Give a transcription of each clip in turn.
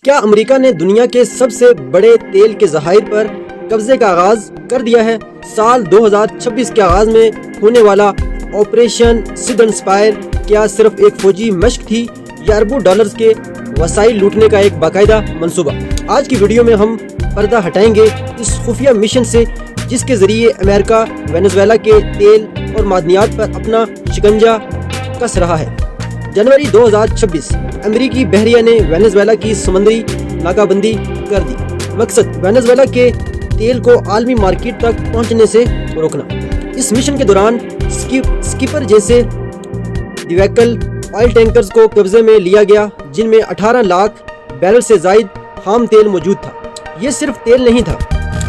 کیا امریکہ نے دنیا کے سب سے بڑے تیل کے ذخائر پر قبضے کا آغاز کر دیا ہے؟ سال 2026 کے آغاز میں ہونے والا آپریشن سیڈن اسپائر کیا صرف ایک فوجی مشق تھی یا اربوں ڈالرز کے وسائل لوٹنے کا ایک باقاعدہ منصوبہ؟ آج کی ویڈیو میں ہم پردہ ہٹائیں گے اس خفیہ مشن سے جس کے ذریعے امریکہ وینزویلا کے تیل اور معدنیات پر اپنا شکنجہ کس رہا ہے۔ جنوری 2026 امریکی بحریہ نے وینزویلا کی سمندری ناکہ بندی کر دی۔ مقصد وینزویلا کے تیل کو عالمی مارکیٹ تک پہنچنے سے روکنا۔ اس مشن کے دوران سکیپر جیسے دیویکل آئل ٹینکرز کو قبضے میں لیا گیا جن میں 18 لاکھ بیرل سے زائد خام تیل موجود تھا۔ یہ صرف تیل نہیں تھا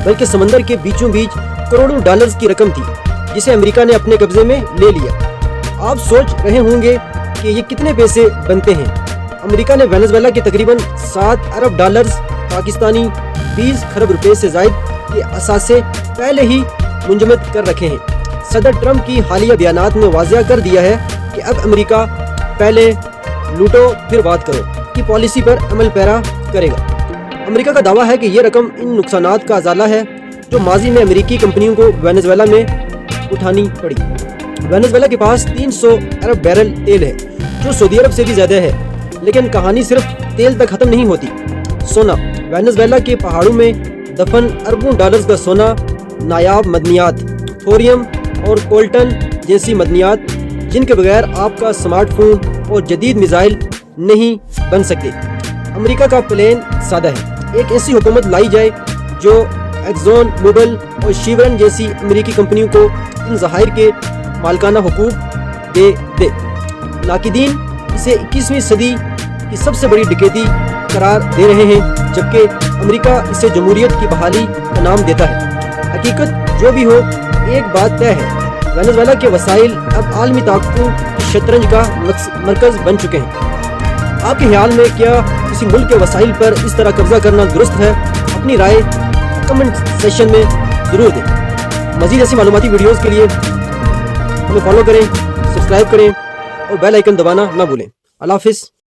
بلکہ سمندر کے بیچوں بیچ کروڑوں ڈالرز کی رقم تھی جسے امریکہ نے اپنے قبضے میں لے لیا۔ آپ سوچ رہے ہوں گے کہ یہ کتنے پیسے بنتے ہیں؟ امریکہ نے وینزویلا کے تقریباً 7 ارب ڈالرز پاکستانی 20 کھرب روپے سے زائد کے اثاثے پہلے ہی منجمد کر رکھے ہیں۔ صدر ٹرمپ کی حالیہ بیانات میں واضح کر دیا ہے کہ اب امریکہ پہلے لوٹو پھر بات کرو کی پالیسی پر عمل پیرا کرے گا۔ امریکہ کا دعویٰ ہے کہ یہ رقم ان نقصانات کا ازالہ ہے جو ماضی میں امریکی کمپنیوں کو وینزویلا میں اٹھانی پڑی۔ وینزویلا کے پاس 300 ارب بیرل تیل ہے جو سعودی عرب سے بھی زیادہ ہے، لیکن کہانی صرف تیل تک ختم نہیں ہوتی۔ سونا وینزویلا کے پہاڑوں میں دفن اربوں ڈالرز کا سونا، نایاب معدنیات، تھوریم اور کولٹن جیسی معدنیات جن کے بغیر آپ کا سمارٹ فون اور جدید میزائل نہیں بن سکتے۔ امریکہ کا پلان سادہ ہے، ایک ایسی حکومت لائی جائے جو ایکزون موبل اور شیورن جیسی امریکی کمپنیوں کو ان ذخائر کے مالکانہ حقوق دے۔ ناقدین اسے 21ویں صدی کی سب سے بڑی ڈکیتی قرار دے رہے ہیں جبکہ امریکہ اسے جمہوریت کی بحالی کا نام دیتا ہے۔ حقیقت جو بھی ہو، ایک بات طے ہے، وینزویلا کے وسائل اب عالمی طاقتوں کی شطرنج کا مرکز بن چکے ہیں۔ آپ کے خیال میں کیا کسی ملک کے وسائل پر اس طرح قبضہ کرنا درست ہے؟ اپنی رائے کمنٹ سیکشن میں ضرور دیں۔ مزید ایسی معلوماتی ویڈیوز کے لیے ہمیں فالو کریں، سبسکرائب کریں اور بیل آئیکن دبانا نہ بھولیں۔ اللہ حافظ۔